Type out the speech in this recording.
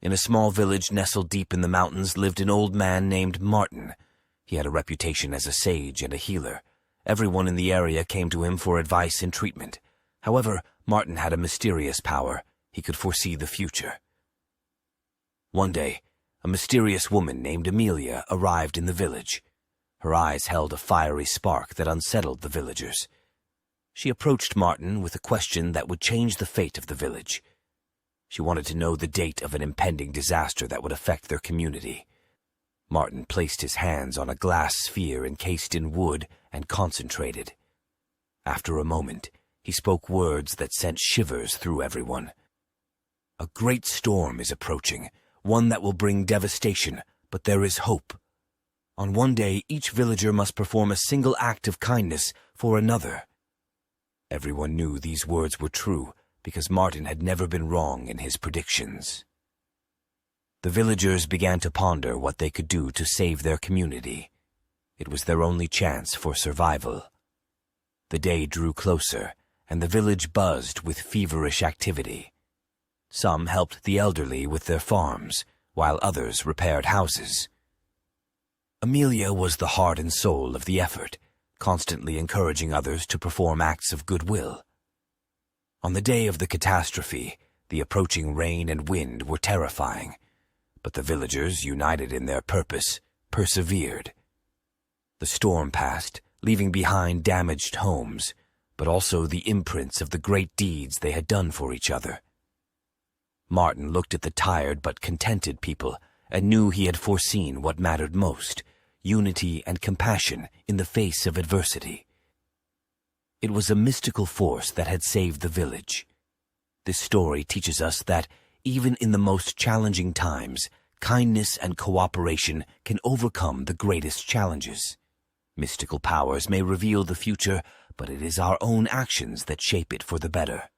In a small village nestled deep in the mountains lived an old man named Martin. He had a reputation as a sage and a healer. Everyone in the area came to him for advice and treatment. However, Martin had a mysterious power. He could foresee the future. One day, a mysterious woman named Amelia arrived in the village. Her eyes held a fiery spark that unsettled the villagers. She approached Martin with a question that would change the fate of the village. She wanted to know the date of an impending disaster that would affect their community. Martin placed his hands on a glass sphere encased in wood and concentrated. After a moment, he spoke words that sent shivers through everyone. "A great storm is approaching, one that will bring devastation, but there is hope. On one day, each villager must perform a single act of kindness for another." Everyone knew these words were true, because Martin had never been wrong in his predictions. The villagers began to ponder what they could do to save their community. It was their only chance for survival. The day drew closer, and the village buzzed with feverish activity. Some helped the elderly with their farms, while others repaired houses. Amelia was the heart and soul of the effort, constantly encouraging others to perform acts of goodwill. On the day of the catastrophe, the approaching rain and wind were terrifying, but the villagers, united in their purpose, persevered. The storm passed, leaving behind damaged homes, but also the imprints of the great deeds they had done for each other. Martin looked at the tired but contented people and knew he had foreseen what mattered most: unity and compassion in the face of adversity. It was a mystical force that had saved the village. This story teaches us that, even in the most challenging times, kindness and cooperation can overcome the greatest challenges. Mystical powers may reveal the future, but it is our own actions that shape it for the better.